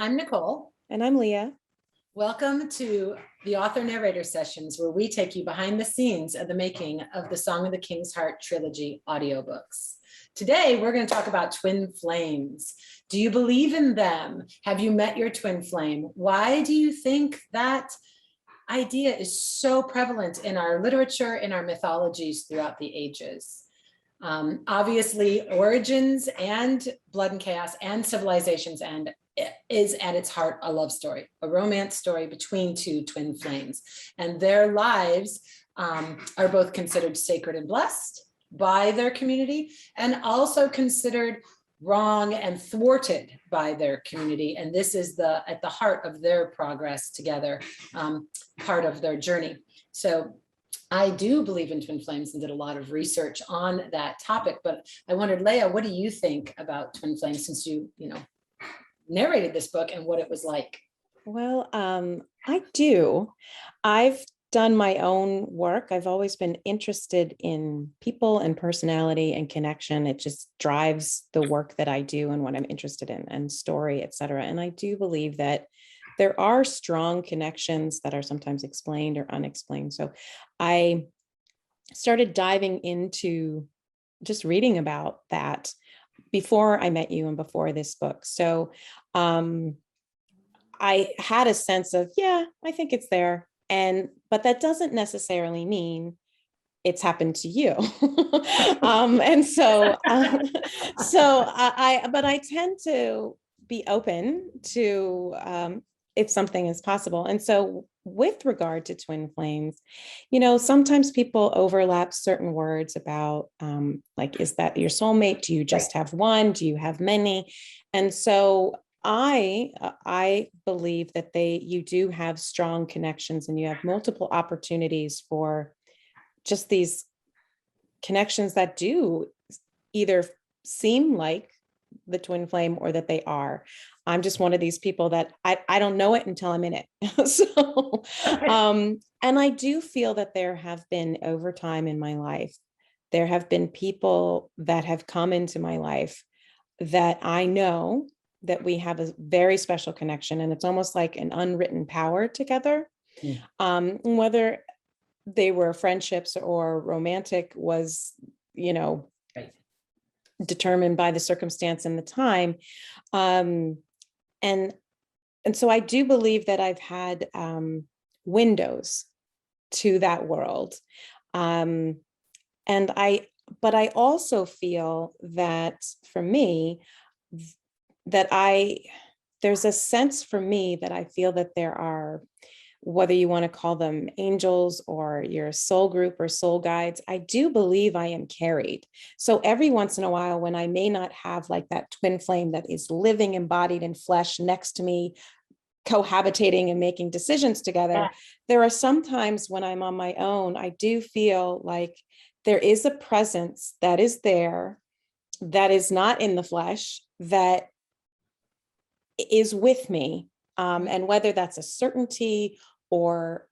I'm Nicole. And I'm Leah. Welcome to the Author Narrator Sessions, where we take you behind the scenes of the making of the Song of the King's Heart trilogy audiobooks. Today, we're going to talk about twin flames. Do you believe in them? Have you met your twin flame? Why do you think that idea is so prevalent in our literature, in our mythologies throughout the ages? Obviously, origins and blood and chaos and civilizations and is at its heart a love story, a romance story between two twin flames. And their lives are both considered sacred and blessed by their community, and also considered wrong and thwarted by their community. And this is at the heart of their progress together, part of their journey. So I do believe in twin flames and did a lot of research on that topic. But I wondered, Leah, what do you think about twin flames, since you narrated this book and what it was like? Well, I do. I've done my own work. I've always been interested in people and personality and connection. It just drives the work that I do and what I'm interested in, and story, et cetera. And I do believe that there are strong connections that are sometimes explained or unexplained. So I started diving into just reading about that before I met you and before this book. So I had a sense of, yeah, I think it's there. But that doesn't necessarily mean it's happened to you. But I tend to be open to if something is possible. And so with regard to twin flames, sometimes people overlap certain words about like, is that your soulmate? Do you just have one? Do you have many? And so I believe that you do have strong connections, and you have multiple opportunities for just these connections that do either seem like the twin flame or that they are. I'm just one of these people that I don't know it until I'm in it. And I do feel that there have been, over time in my life, there have been people that have come into my life that I know that we have a very special connection, and it's almost like an unwritten power together. Whether they were friendships or romantic was, determined by the circumstance and the time. And so I do believe that I've had windows to that world. But I also feel that for me, there's a sense for me that I feel that there are, whether you want to call them angels or your soul group or soul guides, I do believe I am carried. So every once in a while, when I may not have like that twin flame that is living, embodied in flesh next to me, cohabitating and making decisions together, there are some times when I'm on my own, I do feel like there is a presence that is there, that is not in the flesh, that is with me. And whether that's a certainty or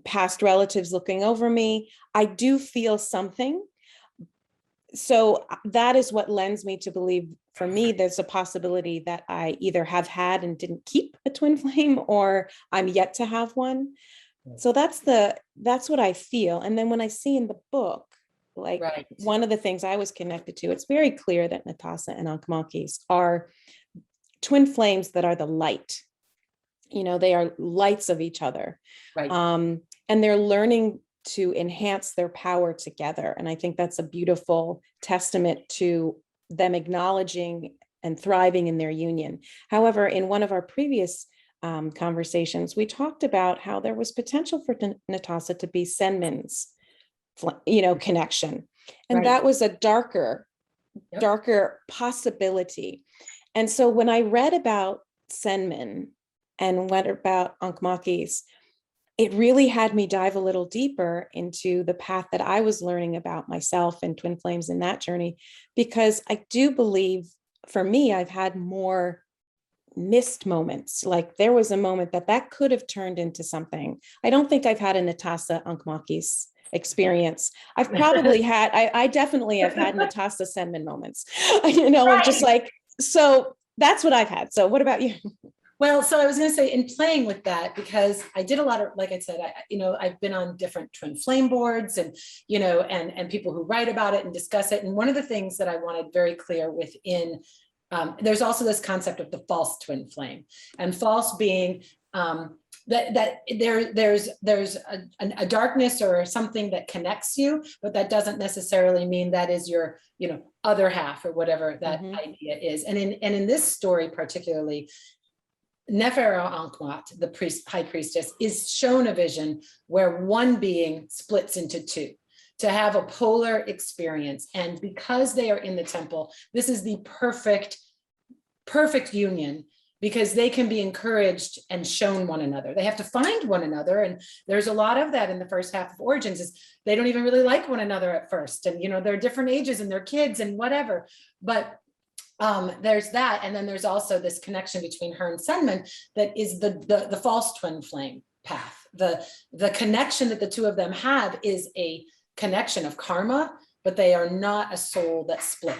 past relatives looking over me, I do feel something. So that is what lends me to believe, for me, there's a possibility that I either have had and didn't keep a twin flame, or I'm yet to have one. So that's what I feel. And then when I see in the book, one of the things I was connected to, it's very clear that Natasha and Ankh-Morporks are twin flames that are the light. They are lights of each other. And they're learning to enhance their power together. And I think that's a beautiful testament to them acknowledging and thriving in their union. However, in one of our previous conversations, we talked about how there was potential for Natasha to be Senmin's, connection. And that was a darker possibility. And so when I read about Senmin and read about Ankh-Morporks, it really had me dive a little deeper into the path that I was learning about myself and twin flames in that journey, because I do believe, for me, I've had more missed moments. Like there was a moment that could have turned into something. I don't think I've had a Natasha Ankh-Morporks experience. I've probably had, I definitely have had Natasha Senmin moments, just like, so That's what I've had. So what about you? Well, so I was going to say in playing with that, because I did a lot of, like I said, I've been on different twin flame boards and, and people who write about it and discuss it. And one of the things that I wanted very clear within, there's also this concept of the false twin flame, and false being that there's a darkness or something that connects you, but that doesn't necessarily mean that is your, other half or whatever that idea is. And in this story particularly, Nefer-Ankmat, the high priestess, is shown a vision where one being splits into two to have a polar experience. And because they are in the temple, this is the perfect union, because they can be encouraged and shown one another. They have to find one another. And there's a lot of that in the first half of Origins, is they don't even really like one another at first. And, they're different ages and they're kids and whatever. But there's that. And then there's also this connection between her and Senman that is the false twin flame path. The connection that the two of them have is a connection of karma, but they are not a soul that split.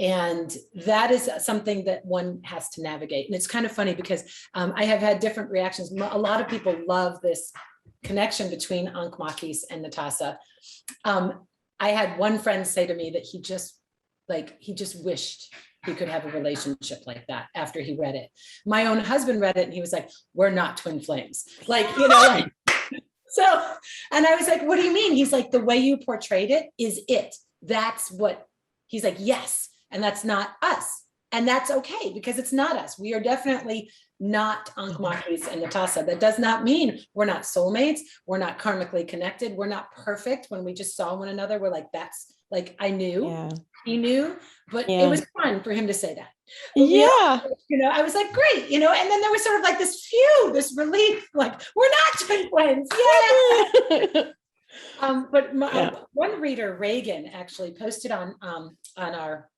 And that is something that one has to navigate. And it's kind of funny because I have had different reactions. A lot of people love this connection between Ankh Makis and Natasa. I had one friend say to me that he just wished he could have a relationship like that after he read it. My own husband read it and he was like, we're not twin flames. So, and I was like, what do you mean? He's like, the way you portrayed it is it. That's what he's like, yes. And that's not us. And that's okay, because it's not us. We are definitely not Ankh Makis and Natasa. That does not mean we're not soulmates. We're not karmically connected. We're not perfect. When we just saw one another, we're like, that's like, I knew, he knew, but it was fun for him to say that. But I was like, great, and then there was sort of like this relief, like, we're not twin flames. One reader, Reagan, actually posted on our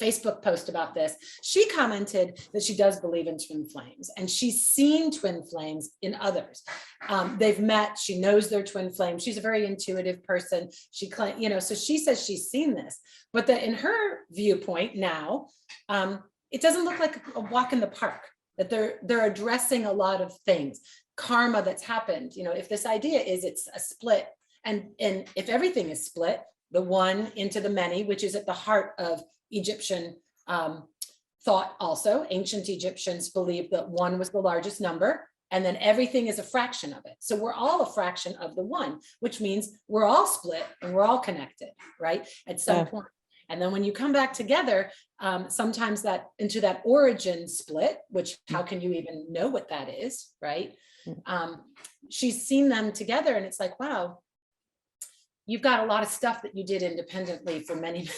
Facebook post about this. She commented that she does believe in twin flames, and she's seen twin flames in others. They've met, she knows they're twin flames. She's a very intuitive person. So she says she's seen this, but that in her viewpoint now, it doesn't look like a walk in the park, that they're addressing a lot of things, karma that's happened. If this idea is it's a split, and if everything is split, the one into the many, which is at the heart of Egyptian thought also. Ancient Egyptians believed that one was the largest number, and then everything is a fraction of it. So we're all a fraction of the one, which means we're all split and we're all connected, right? At some point. And then when you come back together, sometimes that into that origin split, which how can you even know what that is, right? She's seen them together and it's like, wow, you've got a lot of stuff that you did independently for many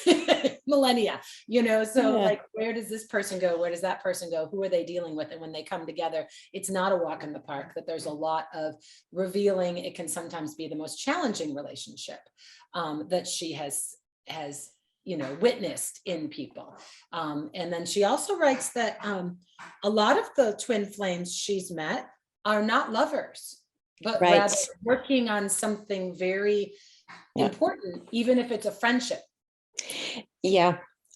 millennia, like, where does this person go? Where does that person go? Who are they dealing with? And when they come together, it's not a walk in the park, that there's a lot of revealing. It can sometimes be the most challenging relationship that she has witnessed in people. And then she also writes that a lot of the twin flames she's met are not lovers, but rather working on something very important, even if it's a friendship.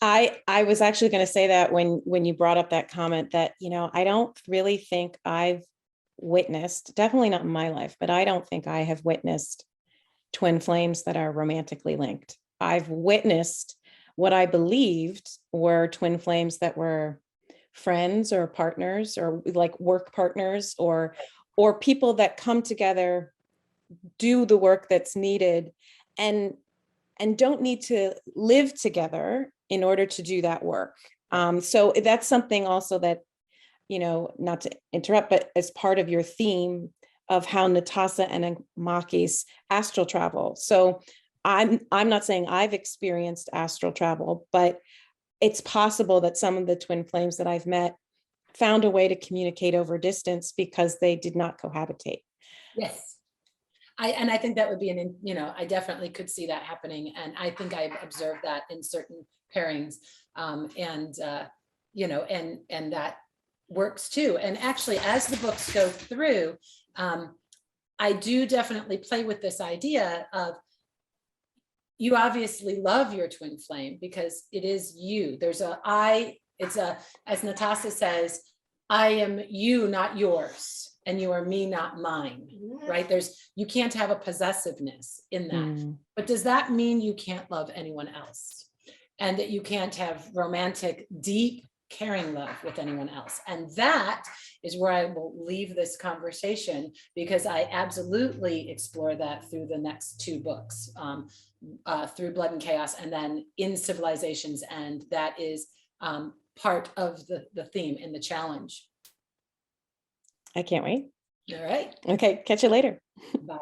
I was actually going to say that when you brought up that comment that, I don't really think I've witnessed, definitely not in my life, but I don't think I have witnessed twin flames that are romantically linked. I've witnessed what I believed were twin flames that were friends or partners or like work partners or people that come together, do the work that's needed and don't need to live together in order to do that work. So that's something also that, not to interrupt, but as part of your theme of how Natasa and Makis astral travel. So I'm not saying I've experienced astral travel, but it's possible that some of the twin flames that I've met found a way to communicate over distance because they did not cohabitate. Yes. I think that would be I definitely could see that happening. And I think I've observed that in certain pairings and that works too. And actually, as the books go through, I do definitely play with this idea of, you obviously love your twin flame because it is you. There's a I It's as Natasha says, I am you, not yours, and you are me, not mine, right? You can't have a possessiveness in that. Mm. But does that mean you can't love anyone else? And that you can't have romantic, deep, caring love with anyone else? And that is where I will leave this conversation, because I absolutely explore that through the next two books, through Blood and Chaos, and then in Civilizations. And that is part of the theme in the challenge. I can't wait. All right. Okay, catch you later. Bye.